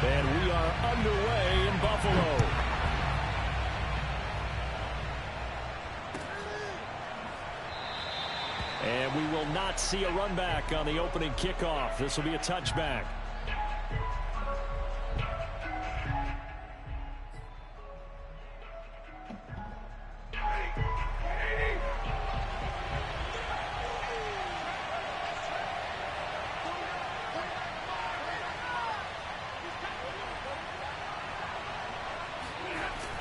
And we are underway in Buffalo. And we will not see a run back on the opening kickoff. This will be a touchback.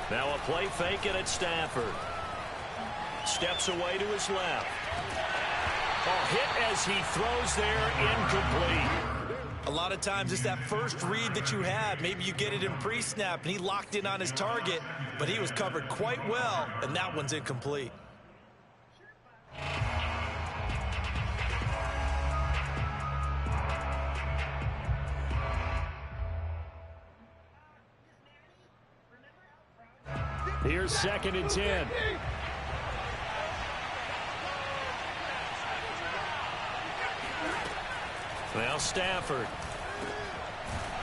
Now a play fake and it's Stafford. Steps away to his left. Hit as he throws there, incomplete. A lot of times it's that first read that you have. Maybe you get it in pre-snap and he locked in on his target, but he was covered quite well, and that one's incomplete. Here's 2nd and 10. Well, Stafford.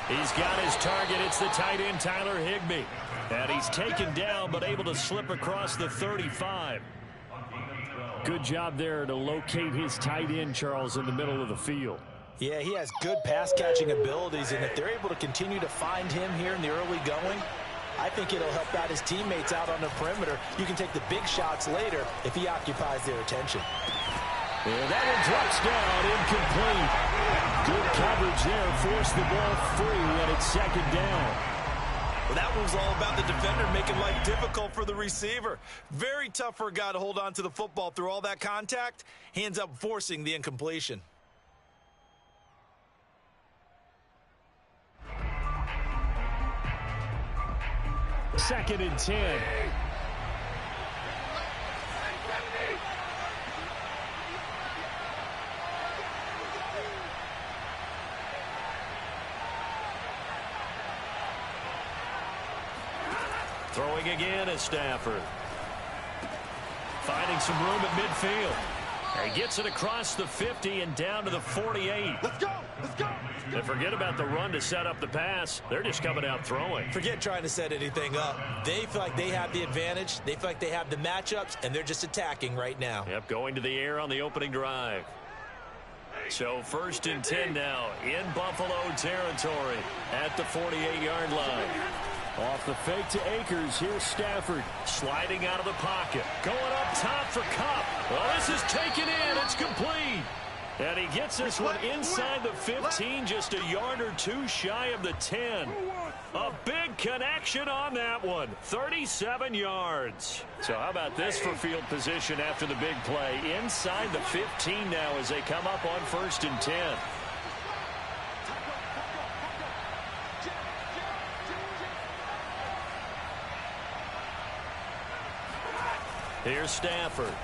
He's got his target. It's the tight end, Tyler Higbee. And he's taken down, but able to slip across the 35. Good job there to locate his tight end, Charles, in the middle of the field. Yeah, he has good pass-catching abilities, and if they're able to continue to find him here in the early going, I think it'll help out his teammates out on the perimeter. You can take the big shots later if he occupies their attention. And that one drops down, incomplete. Good coverage there, forced the ball free, and it's 2nd down. Well, that was all about the defender making life difficult for the receiver. Very tough for a guy to hold on to the football through all that contact. He ends up forcing the incompletion. Second and 10. Throwing again is Stafford. Finding some room at midfield. He gets it across the 50 and down to the 48. Let's go! Let's go! And forget about the run to set up the pass. They're just coming out throwing. Forget trying to set anything up. They feel like they have the advantage. They feel like they have the matchups, and they're just attacking right now. Yep, going to the air on the opening drive. So 1st and 10 now in Buffalo territory at the 48-yard line. Off the fake to Akers. Here's Stafford sliding out of the pocket. Going up top for Kupp. Well, this is taken in. It's complete. And he gets this one inside the 15, just a yard or two shy of the 10. A big connection on that one. 37 yards. So how about this for field position after the big play? Inside the 15 now as they come up on 1st and 10. Here's Stafford.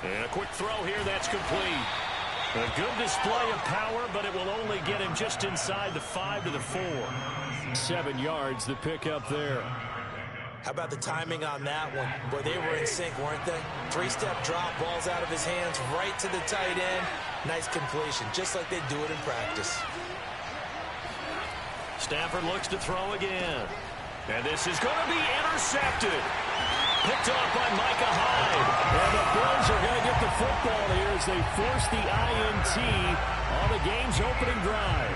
And a quick throw here, that's complete. A good display of power, but it will only get him just inside the 5 to the 4. 7 yards, the pickup there. How about the timing on that one? Boy, they were in sync, weren't they? 3-step drop, balls out of his hands, right to the tight end. Nice completion, just like they do it in practice. Stafford looks to throw again. And this is going to be intercepted. Picked off by Micah Hyde. And the Bills are going to get the football here as they force the INT on the game's opening drive.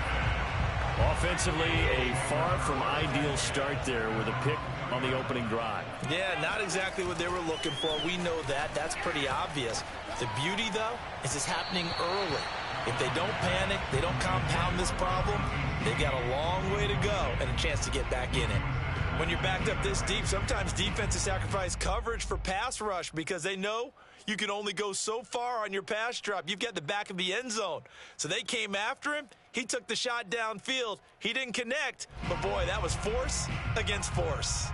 Offensively, a far from ideal start there with a pick on the opening drive. Yeah, not exactly what they were looking for. We know that. That's pretty obvious. The beauty, though, is it's happening early. If they don't panic, they don't compound this problem, they've got a long way to go and a chance to get back in it. When you're backed up this deep, sometimes defenses sacrifice coverage for pass rush because they know you can only go so far on your pass drop. You've got the back of the end zone. So they came after him. He took the shot downfield. He didn't connect. But, boy, that was force against force.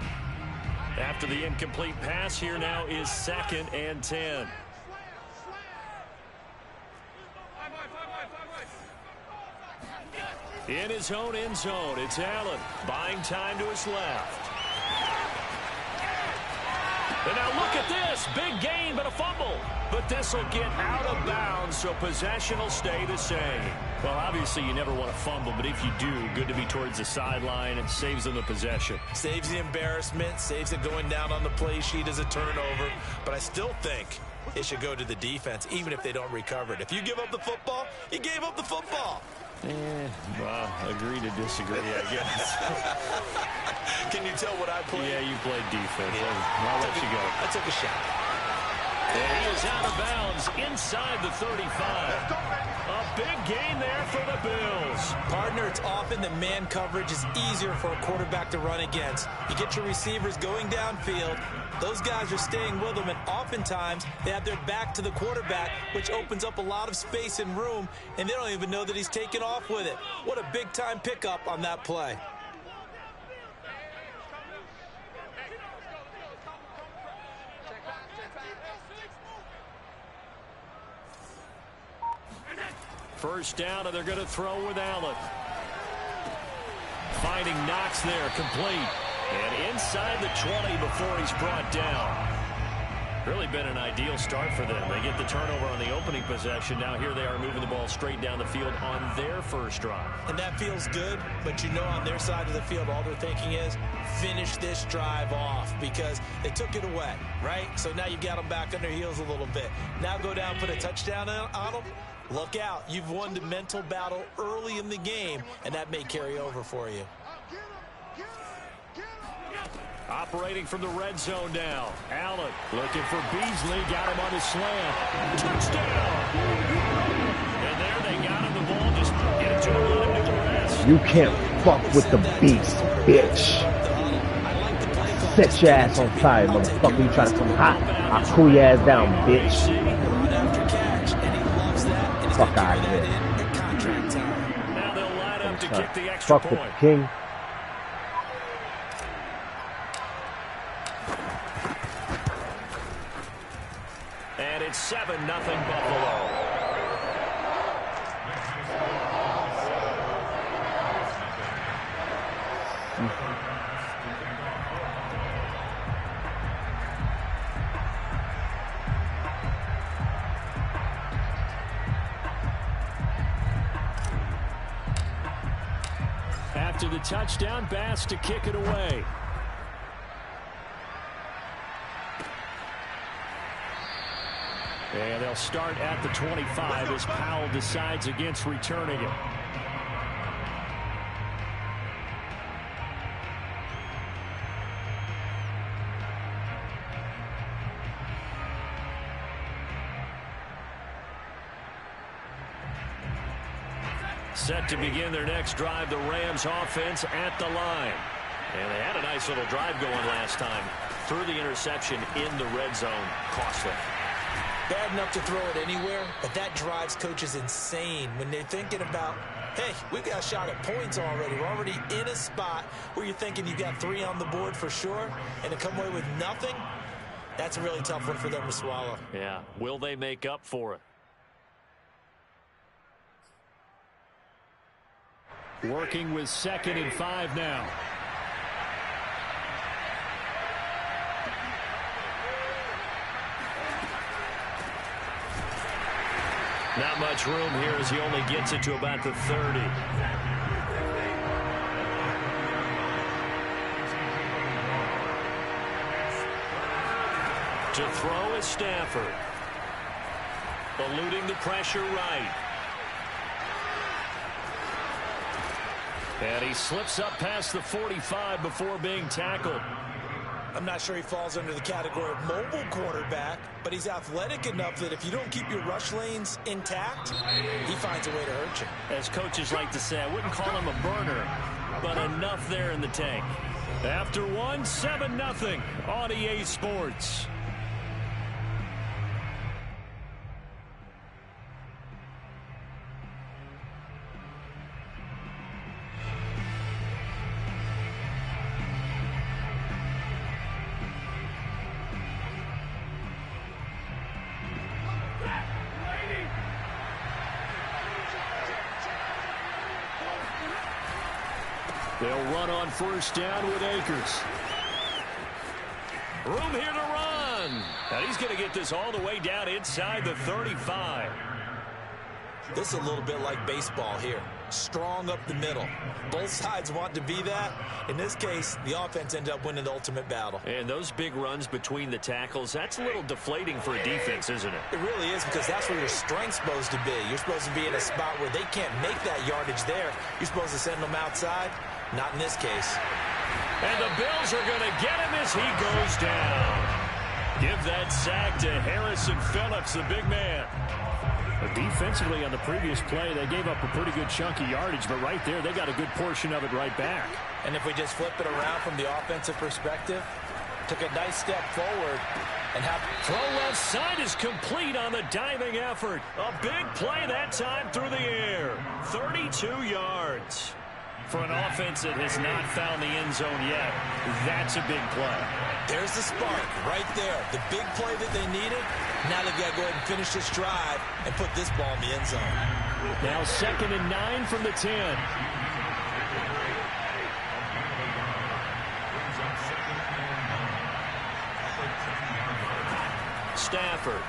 After the incomplete pass, here now is 2nd and 10. In his own end zone, it's Allen buying time to his left. And now look at this. Big gain, but a fumble. But this will get out of bounds, so possession will stay the same. Well, obviously, you never want to fumble, but if you do, good to be towards the sideline. It saves them the possession. Saves the embarrassment, saves it going down on the play sheet as a turnover. But I still think it should go to the defense, even if they don't recover it. If you give up the football, you gave up the football. Well, agree to disagree, I guess. Can you tell what I played? Yeah, you played defense. Yeah. I'll let you go. I took a shot. And he is out of bounds inside the 35. A big gain there for the Bills. Partner, it's often that man coverage is easier for a quarterback to run against. You get your receivers going downfield. Those guys are staying with them, and oftentimes they have their back to the quarterback, which opens up a lot of space and room, and they don't even know that he's taken off with it. What a big-time pickup on that play. First down, and they're going to throw with Allen. Finding Knox there, complete. And inside the 20 before he's brought down. Really been an ideal start for them. They get the turnover on the opening possession. Now here they are moving the ball straight down the field on their first drive. And that feels good, but you know on their side of the field, all they're thinking is finish this drive off because they took it away, right? So now you got them back on their heels a little bit. Now go down, put a touchdown on them. Look out. You've won the mental battle early in the game, and that may carry over for you. Operating from the red zone now. Allen looking for Beasley. Got him on his slant. Touchdown! And there they got him the ball. Just get it to him, let him do the rest. You can't fuck with the beast, bitch. Set your ass on fire, motherfucker. You try to come hot, I'll cool your ass down, bitch. Fuck out of here. Now they'll line up to kick the extra fuck with point. the king. And it's 7-0 Buffalo. After the touchdown, Bass to kick it away. And they'll start at the 25 as Powell decides against returning it. Set to begin their next drive, the Rams offense at the line. And they had a nice little drive going last time. Threw the interception in the red zone. Costly. Bad enough to throw it anywhere, but that drives coaches insane when they're thinking about, hey, we've got a shot at points already. We're already in a spot where you're thinking you've got 3 on the board for sure, and to come away with nothing, that's a really tough one for them to swallow. Yeah. Will they make up for it? Working with 2nd and 5 now. Not much room here as he only gets it to about the 30. To throw is Stafford. Eluding the pressure right. And he slips up past the 45 before being tackled. I'm not sure he falls under the category of mobile quarterback, but he's athletic enough that if you don't keep your rush lanes intact, he finds a way to hurt you. As coaches like to say, I wouldn't call him a burner, but enough there in the tank. After one, 7-0 on EA Sports. They'll run on first down with Akers. Room here to run. And he's going to get this all the way down inside the 35. This is a little bit like baseball here. Strong up the middle. Both sides want to be that. In this case, the offense ended up winning the ultimate battle. And those big runs between the tackles, that's a little deflating for a defense, isn't it? It really is, because that's where your strength's supposed to be. You're supposed to be in a spot where they can't make that yardage there. You're supposed to send them outside. Not in this case. And the Bills are going to get him as he goes down. Give that sack to Harrison Phillips, the big man. But defensively on the previous play, they gave up a pretty good chunk of yardage, but right there, they got a good portion of it right back. And if we just flip it around from the offensive perspective, took a nice step forward and have throw left side is complete on the diving effort. A big play that time through the air. 32 yards. For an offense that has not found the end zone yet, that's a big play. There's the spark right there. The big play that they needed. Now they've got to go ahead and finish this drive and put this ball in the end zone. Now 2nd and 9 from the 10. Stafford.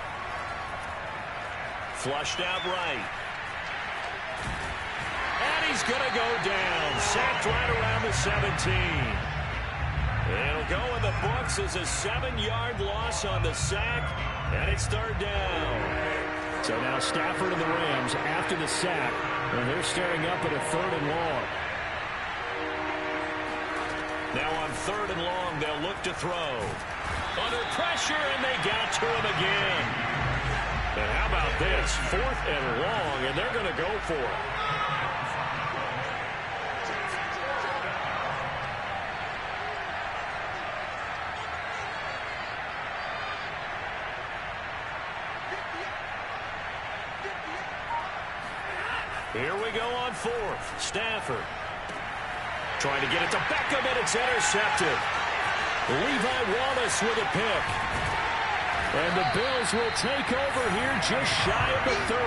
Flushed out right. And he's going to go down. Sacked right around the 17. It'll go in the books as a 7-yard loss on the sack. And it's 3rd down. So now Stafford and the Rams after the sack. And they're staring up at a 3rd and long. Now on 3rd and long, they'll look to throw. Under pressure, and they got to him again. And how about this? 4th and long, and they're going to go for it. Here we go on 4th. Stafford trying to get it to Beckham, and it's intercepted. Levi Wallace with a pick. And the Bills will take over here just shy of the 30.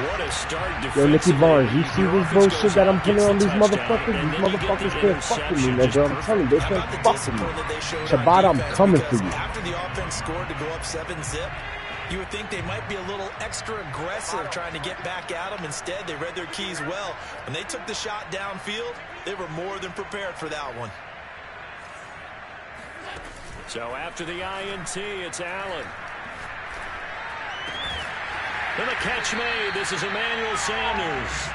What a start defensively. Yo, Nicky Barnes, you see this bullshit that I'm putting on these motherfuckers? These motherfuckers can't fuck with me, nigga. I'm telling you, they can't fuck with me. Shabbat, I'm coming for you. After the offense scored to go up 7-zip, you would think they might be a little extra aggressive trying to get back at them. Instead, they read their keys well. When they took the shot downfield, they were more than prepared for that one. So after the INT, it's Allen. And the catch made. This is Emmanuel Sanders.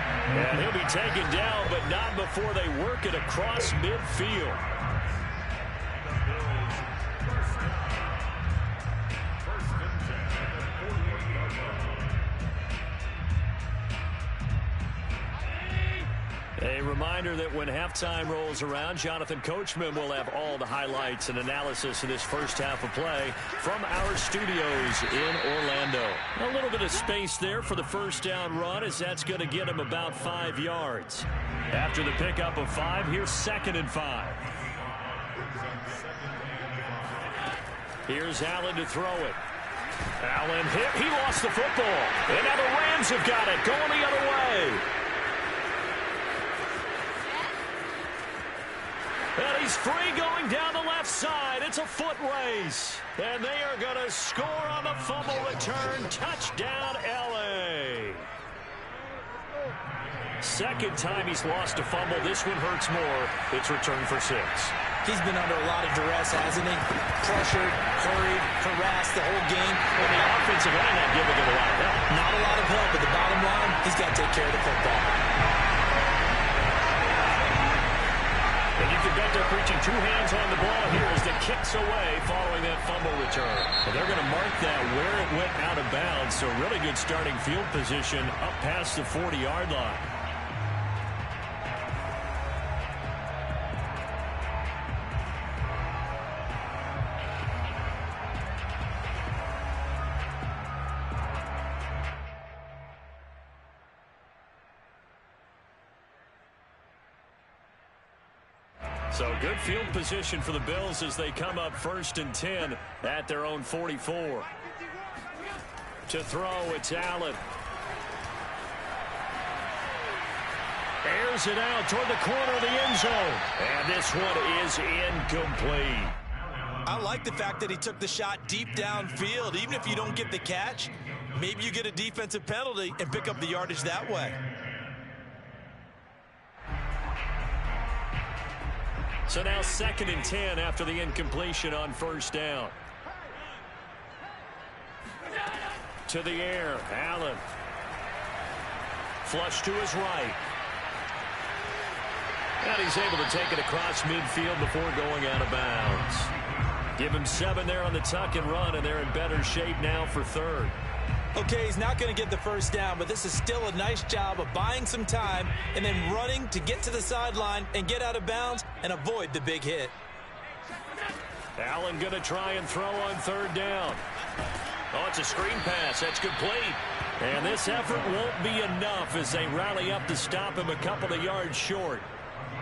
And he'll be taken down, but not before they work it across midfield. A reminder that when halftime rolls around, Jonathan Coachman will have all the highlights and analysis of this first half of play from our studios in Orlando. A little bit of space there for the first down run, as that's going to get him about 5 yards. After the pickup of 5, here's 2nd and 5. Here's Allen to throw it. Allen hit. He lost the football. And now the Rams have got it, going the other way. And he's free going down the left side. It's a foot race. And they are going to score on the fumble return. Touchdown, L.A. Second time he's lost a fumble. This one hurts more. It's returned for 6. He's been under a lot of duress, hasn't he? Pressured, hurried, harassed the whole game. And the offensive line not giving him a lot of help. Not a lot of help, but the bottom line, he's got to take care of the football. And you can bet they're preaching 2 hands on the ball here as the kicks away following that fumble return. And they're going to mark that where it went out of bounds. So really good starting field position up past the 40-yard line. So good field position for the Bills as they come up 1st and 10 at their own 44. To throw, it's Allen. Airs it out toward the corner of the end zone. And this one is incomplete. I like the fact that he took the shot deep downfield. Even if you don't get the catch, maybe you get a defensive penalty and pick up the yardage that way. So now 2nd and 10 after the incompletion on 1st down. To the air, Allen. Flush to his right. And he's able to take it across midfield before going out of bounds. Give him 7 there on the tuck and run, and they're in better shape now for 3rd. Okay, he's not going to get the 1st down, but this is still a nice job of buying some time and then running to get to the sideline and get out of bounds and avoid the big hit. Allen going to try and throw on 3rd down. Oh, it's a screen pass. That's complete. And this effort won't be enough as they rally up to stop him a couple of yards short.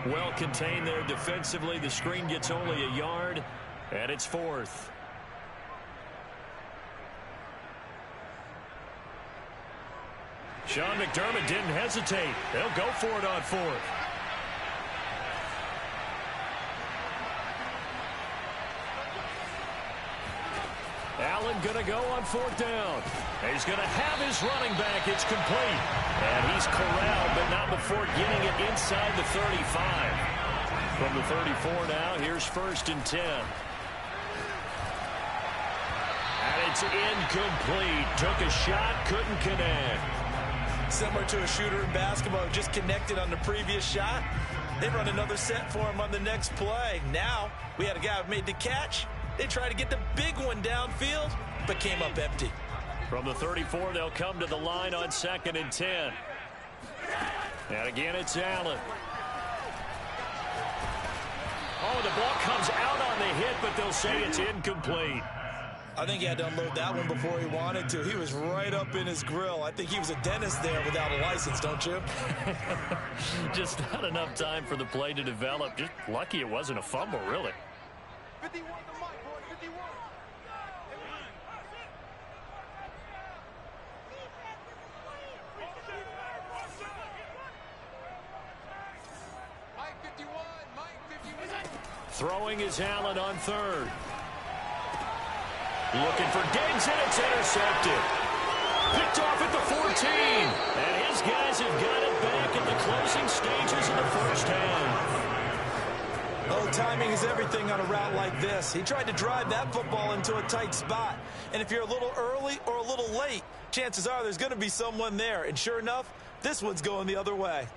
Well contained there defensively. The screen gets only a yard, and it's 4th. Sean McDermott didn't hesitate. They'll go for it on 4th. Allen going to go on 4th down. He's going to have his running back. It's complete. And he's corralled, but not before getting it inside the 35. From the 34 now, here's 1st and 10. And it's incomplete. Took a shot, couldn't connect. Similar to a shooter in basketball, just connected on the previous shot. They run another set for him on the next play. Now, we had a guy who made the catch. They tried to get the big one downfield, but came up empty. From the 34, they'll come to the line on 2nd and 10. And again, it's Allen. Oh, the ball comes out on the hit, but they'll say it's incomplete. I think he had to unload that one before he wanted to. He was right up in his grill. I think he was a dentist there without a license, don't you? Just not enough time for the play to develop. Just lucky it wasn't a fumble, really. 51 to Mike, boy, 51. Mike 51, Mike 51. Throwing is Allen on 3rd. Looking for Diggs, and it's intercepted. Picked off at the 14. And his guys have got it back in the closing stages of the 1st half. Oh, timing is everything on a route like this. He tried to drive that football into a tight spot. And if you're a little early or a little late, chances are there's going to be someone there. And sure enough, this one's going the other way.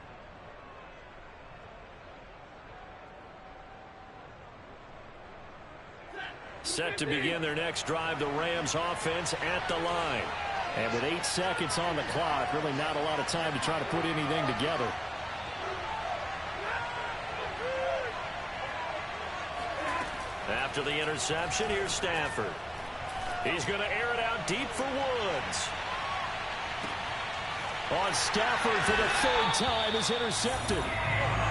Set to begin their next drive, the Rams offense at the line. And with 8 seconds on the clock, really not a lot of time to try to put anything together. After the interception, here's Stafford. He's going to air it out deep for Woods. On Stafford for the 3rd time is intercepted.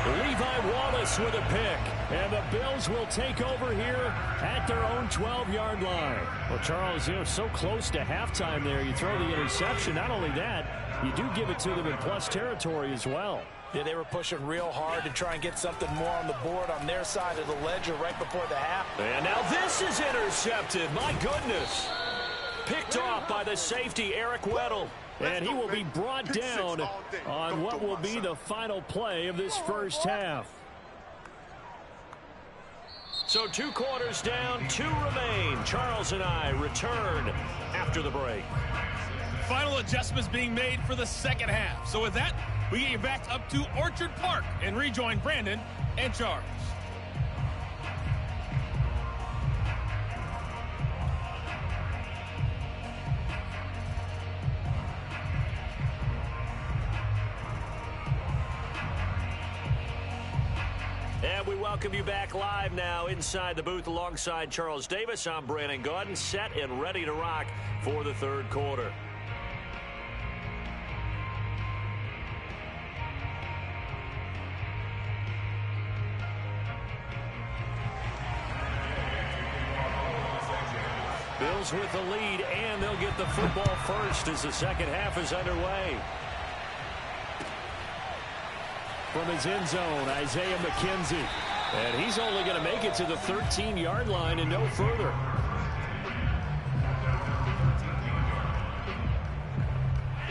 Levi Wallace with a pick. And the Bills will take over here at their own 12-yard line. Well, Charles, you're so close to halftime there. You throw the interception. Not only that, you do give it to them in plus territory as well. Yeah, they were pushing real hard to try and get something more on the board on their side of the ledger right before the half. And now this is intercepted. My goodness. Picked off by the safety, Eric Weddle. And he will be brought down on what will be the final play of this 1st half. So 2 quarters down, 2 remain. Charles and I return after the break. Final adjustments being made for the 2nd half. So with that, we get you back up to Orchard Park and rejoin Brandon and Charles. And we welcome you back live now inside the booth alongside Charles Davis. I'm Brandon Gaudin, set and ready to rock for the 3rd quarter. Bills with the lead, and they'll get the football first as the 2nd half is underway. From his end zone, Isaiah McKenzie. And he's only going to make it to the 13-yard line and no further.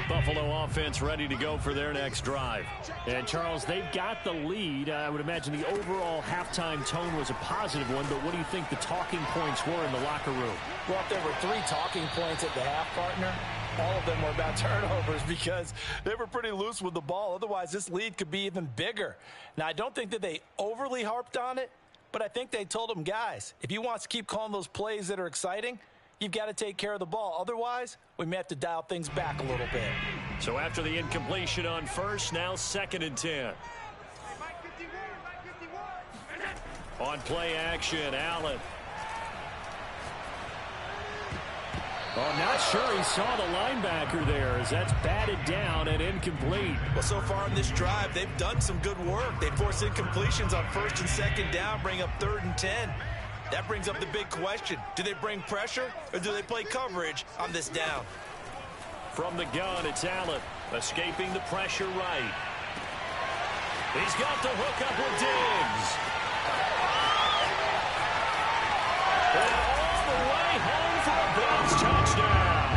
Buffalo offense ready to go for their next drive. And, Charles, they've got the lead. I would imagine the overall halftime tone was a positive one, but what do you think the talking points were in the locker room? Well, if there were 3 talking points at the half, partner, all of them were about turnovers because they were pretty loose with the ball. Otherwise, this lead could be even bigger. Now, I don't think that they overly harped on it, but I think they told them, guys, if you want to keep calling those plays that are exciting, you've got to take care of the ball. Otherwise, we may have to dial things back a little bit. So after the incompletion on first, now 2nd and 10. On play action, Allen. Oh, not sure he saw the linebacker there as that's batted down and incomplete. Well, so far in this drive, they've done some good work. They force incompletions on 1st and 2nd down, bring up 3rd and 10. That brings up the big question. Do they bring pressure or do they play coverage on this down? From the gun, it's Allen, escaping the pressure right. He's got the hook up with Diggs. And all the way home for a Bills touchdown.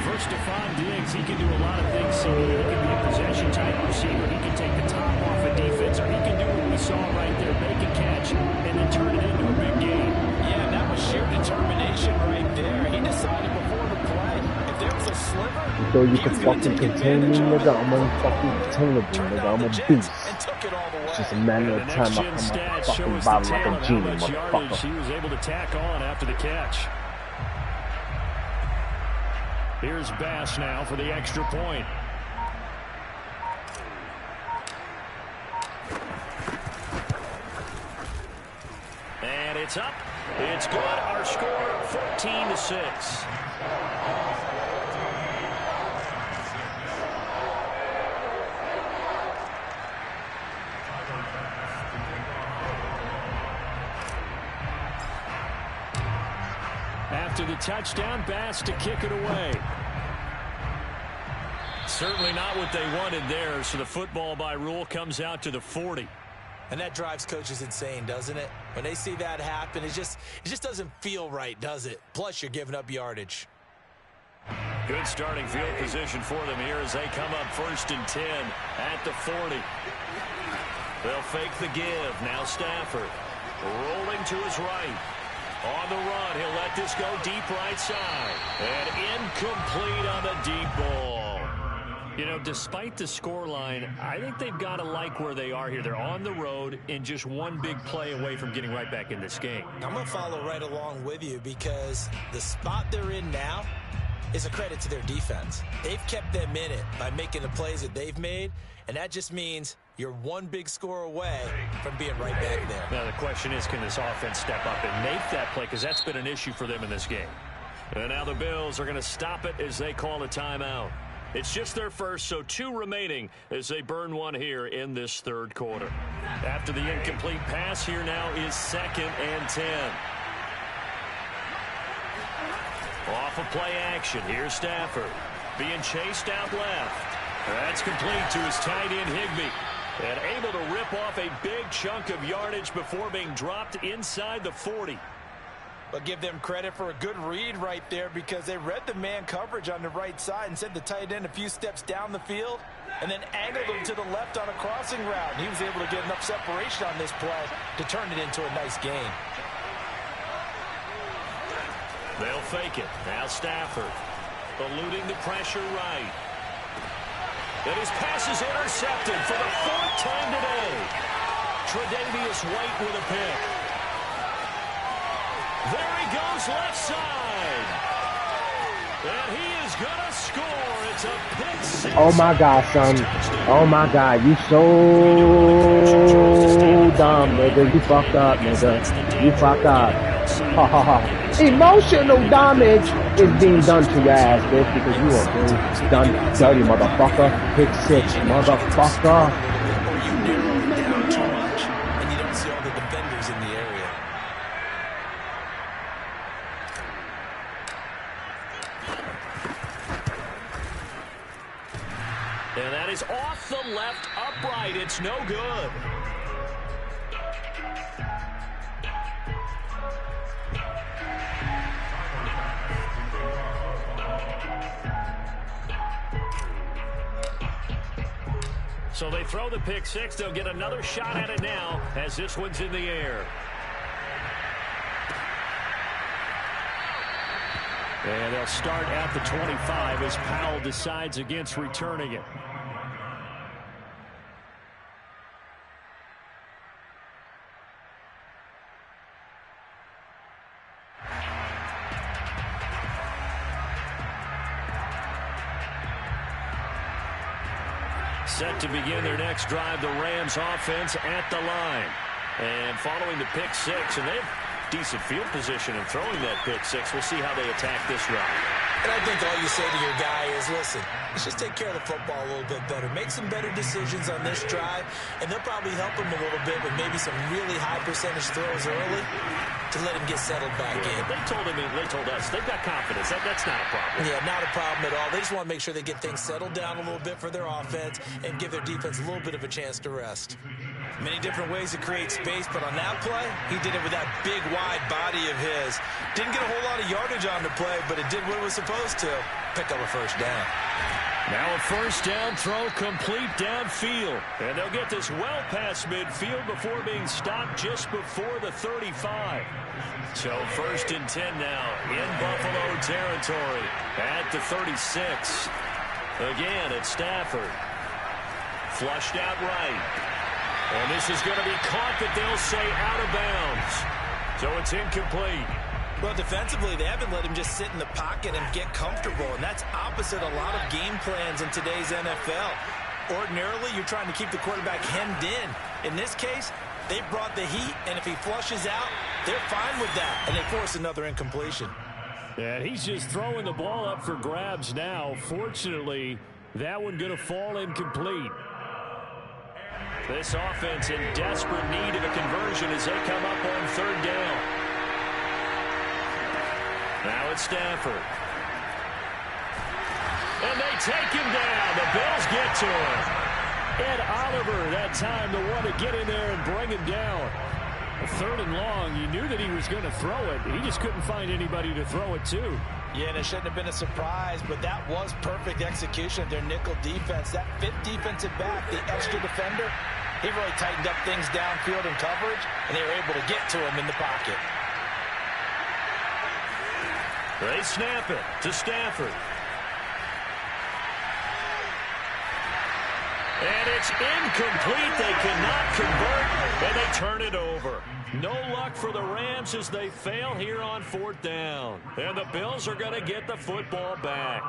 For Stephon Diggs, he can do a lot of things. He can be a possession-type receiver. He can take the top off a defense, or he can do what we saw right there, make a catch, and then turn it into a big game. Yeah, that was sheer determination right there. He decided before the play, if there was a sliver, So you can fucking contain me, nigga. I'm unfucking containable, nigga. I'm a beast. and took it all the way. It's just a matter of time I come out fucking bottom like a genie, Yardage motherfucker. he was able to tack on after the catch. Here's Bass now for the extra point. And it's up. It's good. Our score, 14-6. After the touchdown, Bass to kick it away. Certainly not what they wanted there, so the football by rule comes out to the 40. And that drives coaches insane, doesn't it? When they see that happen, it just doesn't feel right, does it? Plus, you're giving up yardage. Good starting field position for them here as they come up 1st and 10 at the 40. They'll fake the give. Now Stafford rolling to his right. On the run, he'll let this go deep right side. And incomplete on the deep ball. You know, despite the scoreline, I think they've got to like where they are here. They're on the road and just one big play away from getting right back in this game. I'm going to follow right along with you because the spot they're in now is a credit to their defense. They've kept them in it by making the plays that they've made, and that just means you're one big score away from being right back there. Now, the question is, can this offense step up and make that play? Because that's been an issue for them in this game. And now the Bills are going to stop it as they call a timeout. It's just their first, so 2 remaining as they burn one here in this 3rd quarter. After the incomplete pass, here now is 2nd and 10. Off of play action, here's Stafford. Being chased out left. That's complete to his tight end, Higbee. And able to rip off a big chunk of yardage before being dropped inside the 40. But give them credit for a good read right there because they read the man coverage on the right side and sent the tight end a few steps down the field and then angled him to the left on a crossing route. And he was able to get enough separation on this play to turn it into a nice gain. They'll fake it. Now Stafford eluding the pressure right. And his pass is intercepted for the 4th time today. Tre'Davious White with a pick. There he goes left side. And he is going to score. It's a pick 6. Oh my God, son. Oh my God, you so dumb, nigga. You fucked up, nigga. You fucked up. Ha ha ha. Emotional damage is being done to your ass, bitch, because you are being done dirty, motherfucker. Pick 6, motherfucker. You narrow it down too much, and you don't see all the defenders in the area. And that is off the left upright. It's no good. So they throw the pick six. They'll get another shot at it now as this one's in the air. And they'll start at the 25 as Powell decides against returning it. Set to begin their next drive, the Rams offense at the line. And following the pick six, and they have decent field position in throwing that pick six. We'll see how they attack this drive. And I think all you say to your guy is, listen, let's just take care of the football a little bit better. Make some better decisions on this drive, and they'll probably help him a little bit with maybe some really high percentage throws early to let him get settled back in. They told us they've got confidence. That's not a problem. Yeah, not a problem at all. They just want to make sure they get things settled down a little bit for their offense and give their defense a little bit of a chance to rest. Many different ways to create space, but on that play, he did it with that big, wide body of his. Didn't get a whole lot of yardage on the play, but it did what it was supposed to. Pick up a first down. Now a first down throw complete downfield. And they'll get this well past midfield before being stopped just before the 35. So first and 10 now in Buffalo territory at the 36. Again, it's Stafford. Flushed out right. And this is going to be caught, but they'll say out of bounds. So it's incomplete. Well, defensively, they haven't let him just sit in the pocket and get comfortable, and that's opposite a lot of game plans in today's NFL. Ordinarily, you're trying to keep the quarterback hemmed in. In this case, they brought the heat, and if he flushes out, they're fine with that, and they force another incompletion. And he's just throwing the ball up for grabs now. Fortunately, that one going to fall incomplete. This offense in desperate need of a conversion as they come up on third down. Now it's Stafford. And they take him down. The Bills get to him. Ed Oliver that time the one to get in there and bring him down. A third and long, you knew that he was going to throw it. He just couldn't find anybody to throw it to. Yeah, and it shouldn't have been a surprise, but that was perfect execution of their nickel defense. That fifth defensive back, the extra defender, he really tightened up things downfield in coverage, and they were able to get to him in the pocket. They snap it to Stafford. And it's incomplete. They cannot convert, and they turn it over. No luck for the Rams as they fail here on fourth down. And the Bills are going to get the football back.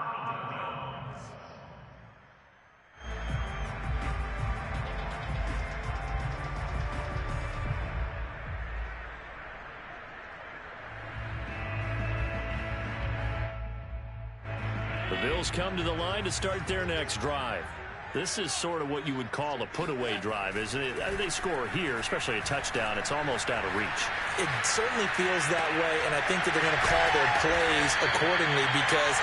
The Bills come to the line to start their next drive. This is sort of what you would call a put-away drive, isn't it? They score here, especially a touchdown. It's almost out of reach. It certainly feels that way, and I think that they're going to call their plays accordingly because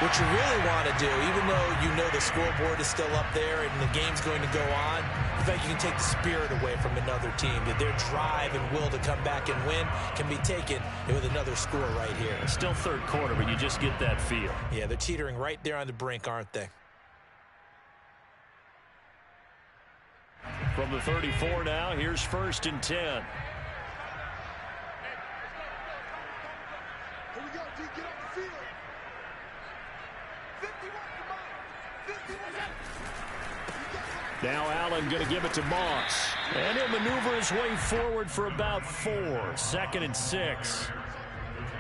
what you really want to do, even though you know the scoreboard is still up there and the game's going to go on, in fact, you can take the spirit away from another team. That their drive and will to come back and win can be taken with another score right here. It's still third quarter, but you just get that feel. Yeah, they're teetering right there on the brink, aren't they? From the 34 now, here's first and 10. Here we go, D, get off the field. 51 to Mike. 51. Now Allen going to give it to Moss. And he'll maneuver his way forward for about 4. 2nd and 6.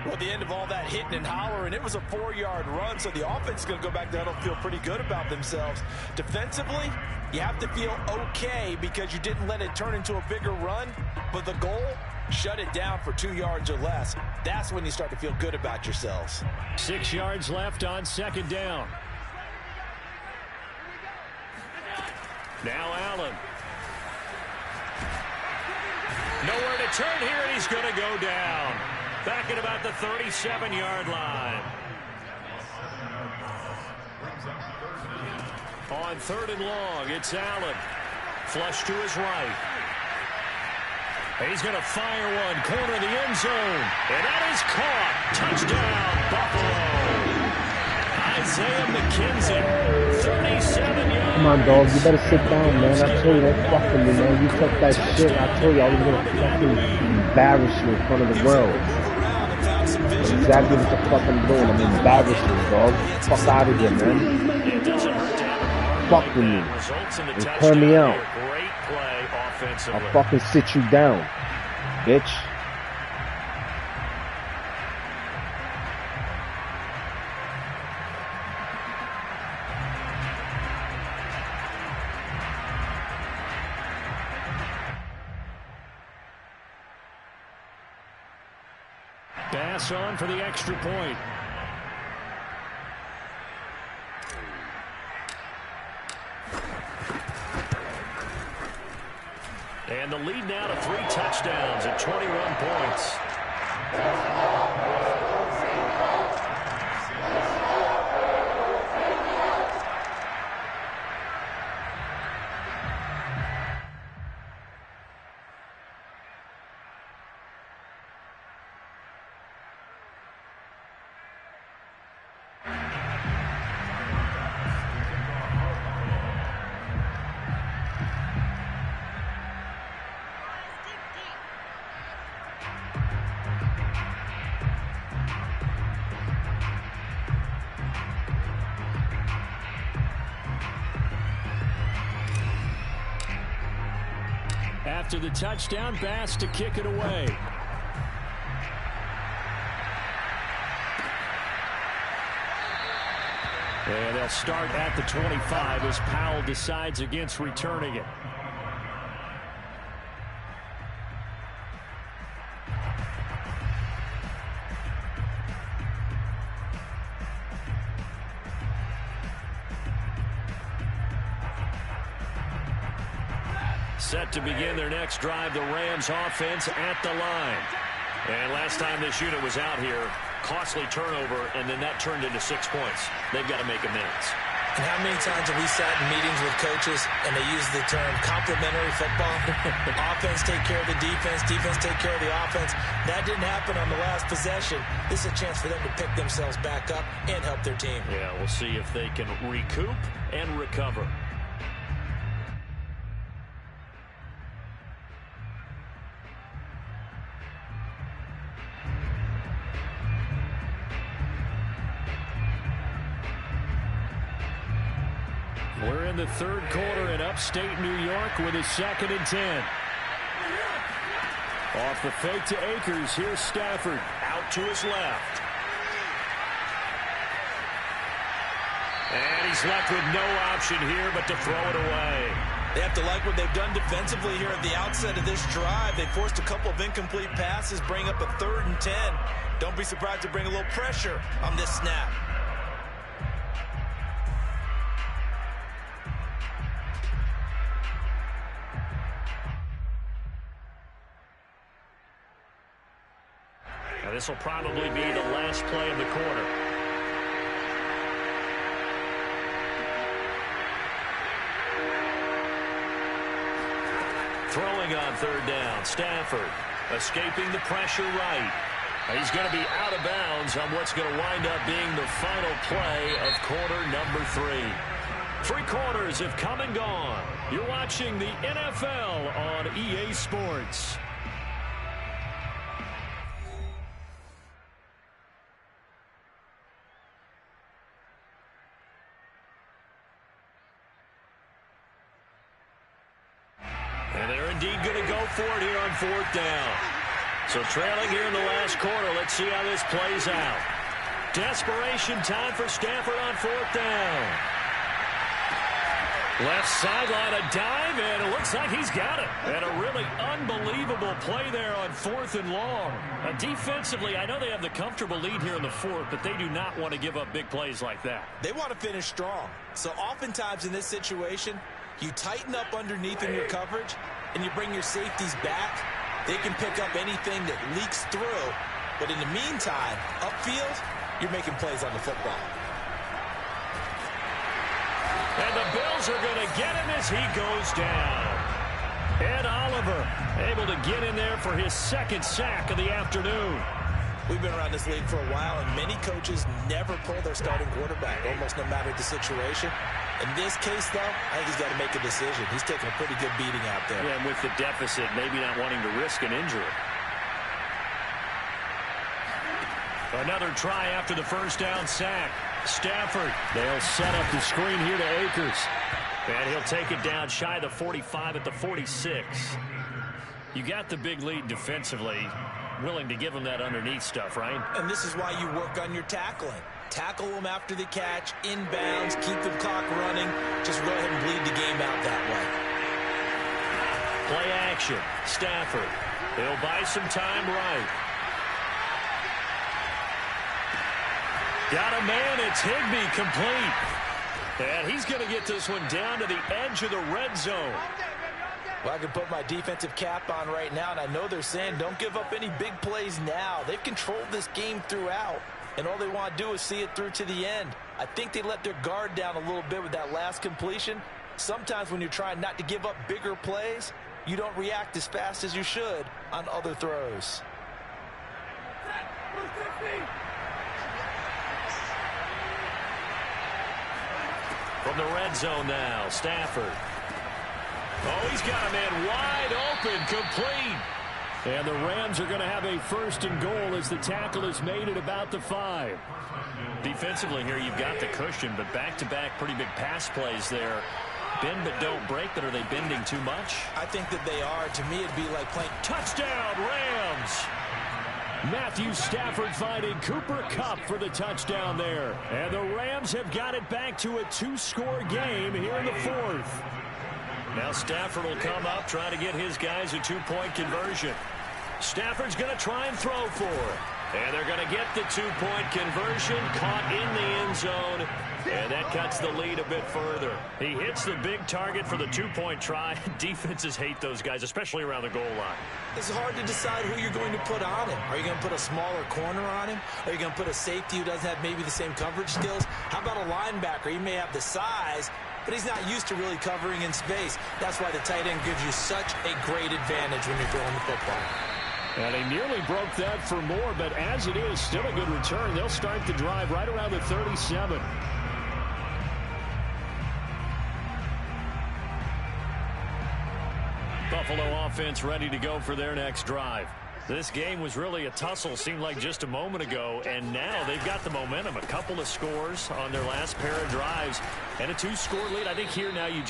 Well, at the end of all that hitting and hollering, it was a 4-yard run, so the offense is going to go back down and feel pretty good about themselves. Defensively, you have to feel okay because you didn't let it turn into a bigger run, but the goal, shut it down for 2 yards or less. That's when you start to feel good about yourselves. 6 yards left on second down. Now Allen. Nowhere to turn here, and he's going to go down. Back at about the 37-yard line. On third and long, it's Allen. Flush to his right. And he's going to fire one, corner of the end zone. And that is caught. Touchdown, Buffalo. Isaiah McKenzie, 37 yards. Come on, dog. You better sit down, man. I told you, don't fuck with me, man. You took that shit. I told you I was gonna fucking embarrass you in front of the world. That's exactly what the fuck I'm doing. I'm embarrassing you, dog. Fuck out of here, man. Fuck with me. And turn me out. I'll fucking sit you down, bitch. Pass on for the extra point. And the lead now to 3 touchdowns at 21 points. After the touchdown, Bass to kick it away. And they'll start at the 25 as Powell decides against returning it. Set to begin their next drive, the Rams offense at the line. And last time this unit was out here, costly turnover, and then that turned into 6 points. They've got to make amends. And how many times have we sat in meetings with coaches and they use the term complementary football? Offense take care of the defense, defense take care of the offense. That didn't happen on the last possession. This is a chance for them to pick themselves back up and help their team. Yeah, we'll see if they can recoup and recover. We're in the third quarter in upstate New York with a 2nd and 10. Off the fake to Akers. Here's Stafford out to his left. And he's left with no option here but to throw it away. They have to like what they've done defensively here at the outset of this drive. They forced a couple of incomplete passes, bring up a 3rd and 10. Don't be surprised to bring a little pressure on this snap. Now this will probably be the last play of the quarter. Throwing on 3rd down, Stafford escaping the pressure right. He's going to be out of bounds on what's going to wind up being the final play of quarter number 3. 3 quarters have come and gone. You're watching the NFL on EA Sports. And they're indeed going to go for it here on 4th down. So trailing here in the last quarter, let's see how this plays out. Desperation time for Stafford on 4th down. Left sideline, a dive, and it looks like he's got it. And a really unbelievable play there on 4th and long. Defensively, I know they have the comfortable lead here in the 4th, but they do not want to give up big plays like that. They want to finish strong. So oftentimes in this situation, you tighten up underneath in your coverage, and you bring your safeties back. They can pick up anything that leaks through. But in the meantime, upfield, you're making plays on the football. And the Bills are going to get him as he goes down. Ed Oliver able to get in there for his 2nd sack of the afternoon. We've been around this league for a while, and many coaches never pull their starting quarterback, almost no matter the situation. In this case, though, I think he's got to make a decision. He's taking a pretty good beating out there. Yeah, and with the deficit, maybe not wanting to risk an injury. Another try after the first down sack. Stafford. They'll set up the screen here to Akers. And he'll take it down shy of the 45 at the 46. You got the big lead defensively. Willing to give him that underneath stuff, right? And this is why you work on your tackling. Tackle them after the catch, inbounds, keep the clock running. Just go ahead and bleed the game out that way. Play action. Stafford. He'll buy some time right. Got a man. It's Higbee complete. And he's going to get this one down to the edge of the red zone. Well, I can put my defensive cap on right now, and I know they're saying don't give up any big plays now. They've controlled this game throughout, and all they want to do is see it through to the end. I think they let their guard down a little bit with that last completion. Sometimes when you're trying not to give up bigger plays, you don't react as fast as you should on other throws. From the red zone now, Stafford. Oh, he's got a man wide open, complete. And the Rams are going to have a first and goal as the tackle is made at about the 5. Defensively here, you've got the cushion, but back-to-back pretty big pass plays there. Bend but don't break, but are they bending too much? I think that they are. To me, it'd be like playing touchdown, Rams. Matthew Stafford finding Cooper Kupp for the touchdown there. And the Rams have got it back to a 2-score game here in the 4th. Now Stafford will come up, try to get his guys a 2-point conversion. Stafford's going to try and throw for it. And they're going to get the 2-point conversion, caught in the end zone. And that cuts the lead a bit further. He hits the big target for the 2-point try. Defenses hate those guys, especially around the goal line. It's hard to decide who you're going to put on him. Are you going to put a smaller corner on him? Are you going to put a safety who doesn't have maybe the same coverage skills? How about a linebacker? He may have the size, but he's not used to really covering in space. That's why the tight end gives you such a great advantage when you're throwing the football. And he nearly broke that for more, but as it is, still a good return. They'll start the drive right around the 37. Buffalo offense ready to go for their next drive. This game was really a tussle, seemed like just a moment ago, and now they've got the momentum. A couple of scores on their last pair of drives and a 2-score lead. I think here now you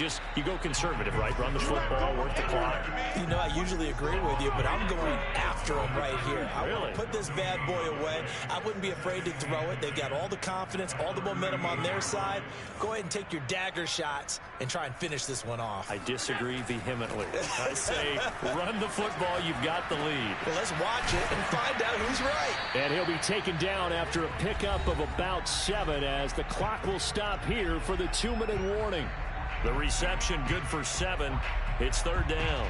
go conservative, right? Run the football, work the clock. You know, I usually agree with you, but I'm going after them right here. I really want to put this bad boy away. I wouldn't be afraid to throw it. They've got all the confidence, all the momentum on their side. Go ahead and take your dagger shots and try and finish this one off. I disagree vehemently. I say run the football. You've got the lead. Well, let's watch it and find out who's right. And he'll be taken down after a pickup of about 7 as the clock will stop here for the 2-minute warning. The reception good for 7. It's 3rd down.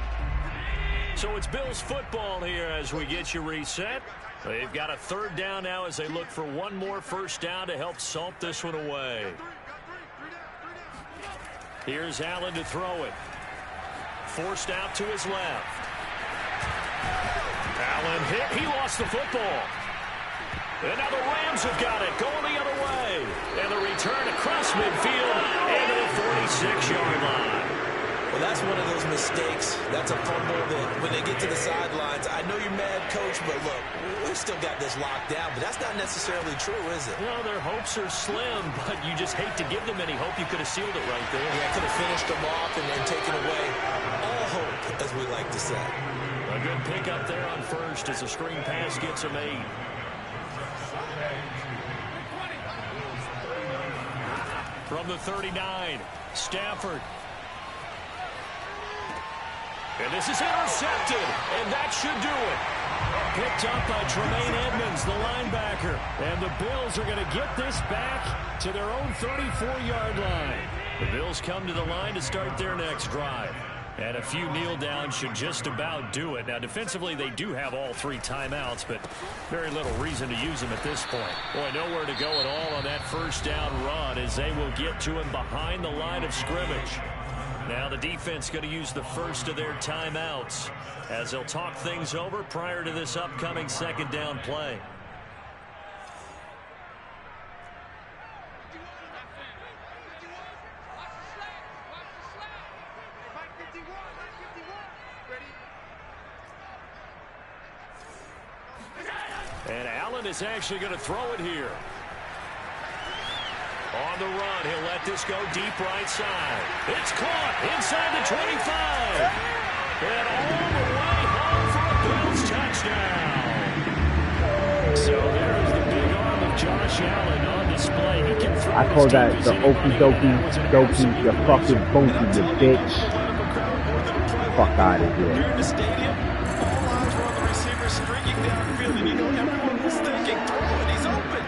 So it's Bills football here as we get you reset. They've got a 3rd down now as they look for one more first down to help salt this one away. Here's Allen to throw it. Forced out to his left. Allen hit. He lost the football. And now the Rams have got it. Going the other way. And the return across midfield into the 46-yard line. Well, that's one of those mistakes. That's a fumble that when they get to the sidelines, I know you're mad, Coach, but look, we've still got this locked down, but that's not necessarily true, is it? Well, their hopes are slim, but you just hate to give them any hope. You could have sealed it right there. Yeah, could have finished them off and taken away all hope, as we like to say. A good pickup there on first as the screen pass gets a made. From the 39, Stafford. And this is intercepted, and that should do it. Picked up by Tremaine Edmonds, the linebacker. And the Bills are going to get this back to their own 34-yard line. The Bills come to the line to start their next drive. And a few kneel downs should just about do it. Now, defensively, they do have all 3 timeouts, but very little reason to use them at this point. Boy, nowhere to go at all on that first down run as they will get to him behind the line of scrimmage. Now the defense going to use the first of their timeouts as they'll talk things over prior to this upcoming 2nd down play. Allen is actually going to throw it here. On the run, he'll let this go deep right side. It's caught inside the 25. And all the way home for a Bills touchdown. So there's the big arm of Josh Allen on display. He can throw. I call that the okie dokie, you fucking bunky, you bitch. Fuck out of here. Here in the stadium, all eyes were on the receiver streaking downfield, and you know everyone was thinking, throw it, he's open.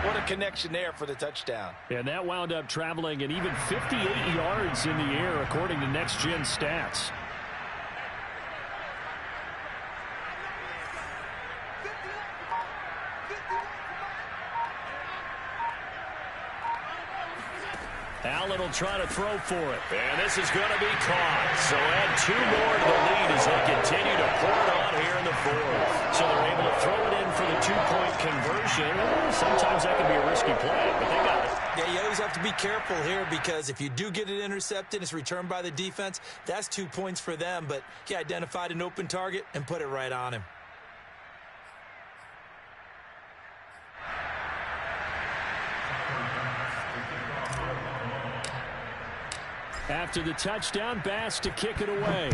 What a connection there for the touchdown. And that wound up traveling an even 58 yards in the air, according to Next Gen Stats. Allen will try to throw for it. And this is going to be caught. So add 2 more to the lead as they continue to pour it on here in the fourth. So they're able to throw it in for the 2-point conversion. Sometimes that can be a risky play, but they got it. Yeah, you always have to be careful here because if you do get it intercepted, it's returned by the defense. That's 2 points for them, but he identified an open target and put it right on him. After the touchdown, Bass to kick it away.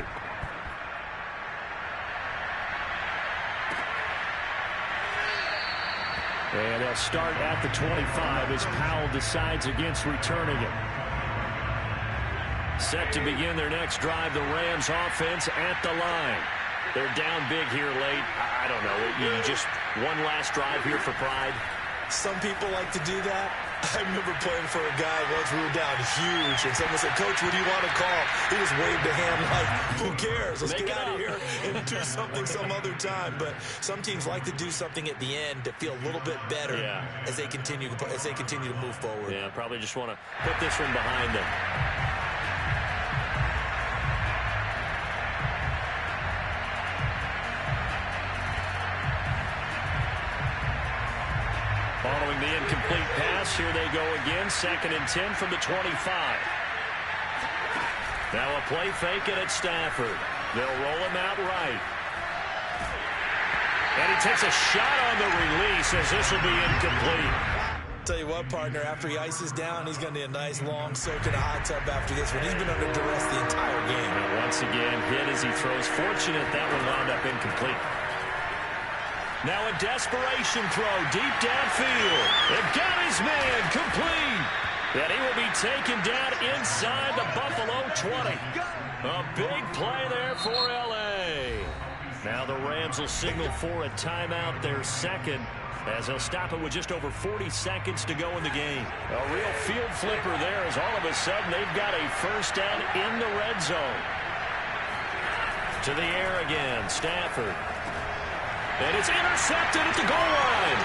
And they'll start at the 25 as Powell decides against returning it. Set to begin their next drive, the Rams offense at the line. They're down big here late. I don't know. You just one last drive here for pride. Some people like to do that. I remember playing for a guy once we were down huge, and someone said, "Coach, what do you want to call?" He just waved a hand like, "Who cares? Let's get out of here and do something some other time." But some teams like to do something at the end to feel a little bit better as they continue to move forward. Yeah, probably just want to put this one behind them. Following the incomplete pass, here they go again. 2nd and 10 from the 25. Now a play fake it at Stafford. They'll roll him out right. And he takes a shot on the release as this will be incomplete. Tell you what, partner, after he ices down, he's going to need a nice long soak in a hot tub after this one. He's been under duress the entire game. And once again, hit as he throws. Fortunate that one wound up incomplete. Now a desperation throw deep downfield. And got his man complete. And he will be taken down inside the Buffalo 20. A big play there for L.A. Now the Rams will signal for a timeout, their second, as they'll stop it with just over 40 seconds to go in the game. A real field flipper there as all of a sudden they've got a first down in the red zone. To the air again, Stafford. And it's intercepted at the goal line.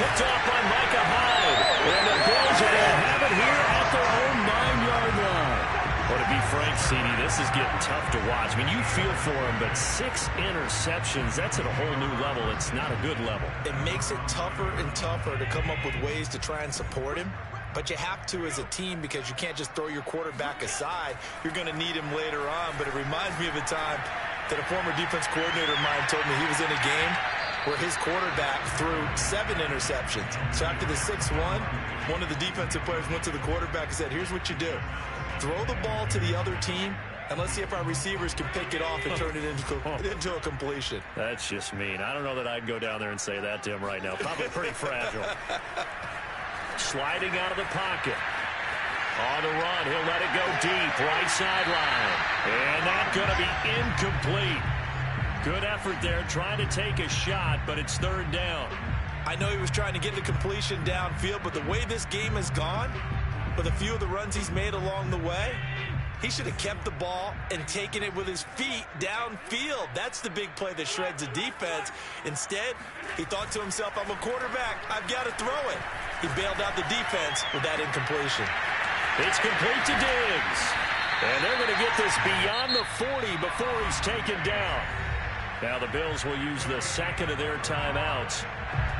Picked off by Micah Hyde. And the Bills are going to have it here at their own 9-yard line. Well, to be frank, CD, this is getting tough to watch. I mean, you feel for him, but 6 interceptions, that's at a whole new level. It's not a good level. It makes it tougher and tougher to come up with ways to try and support him. But you have to as a team because you can't just throw your quarterback aside. You're going to need him later on. But it reminds me of a time that a former defense coordinator of mine told me he was in a game where his quarterback threw 7 interceptions. So after the 6-1, one of the defensive players went to the quarterback and said, "Here's what you do. Throw the ball to the other team, and let's see if our receivers can pick it off and turn it into a completion." That's just mean. I don't know that I'd go down there and say that to him right now. Probably pretty fragile. Sliding out of the pocket. On the run, he'll let it go deep, right sideline. And that's going to be incomplete. Good effort there, trying to take a shot, but it's 3rd down. I know he was trying to get the completion downfield, but the way this game has gone, with a few of the runs he's made along the way, he should have kept the ball and taken it with his feet downfield. That's the big play that shreds a defense. Instead, he thought to himself, "I'm a quarterback. I've got to throw it." He bailed out the defense with that incompletion. It's complete to Diggs. And they're going to get this beyond the 40 before he's taken down. Now the Bills will use the second of their timeouts.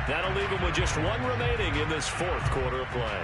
That'll leave them with just 1 remaining in this 4th quarter of play.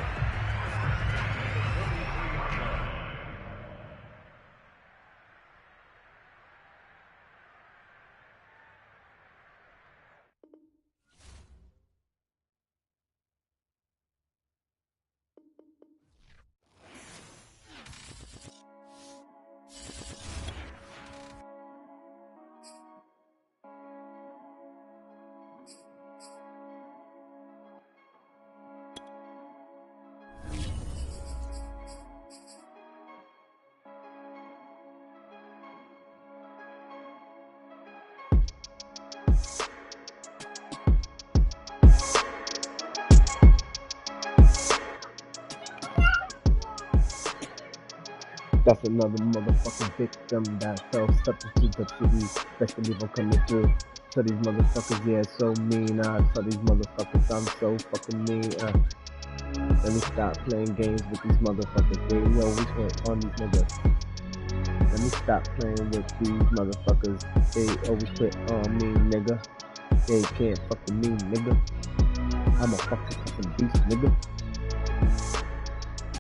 That's another motherfucking victim that fell substitute to these, best believe I'm coming through. So these motherfuckers, yeah, so mean, so these motherfuckers, I'm so fucking mean, Let me stop playing games with these motherfuckers, they always hit on these niggas. Let me stop playing with these motherfuckers, they always hit on me, nigga. They can't fuck with me, nigga. I'm a fucking beast, nigga.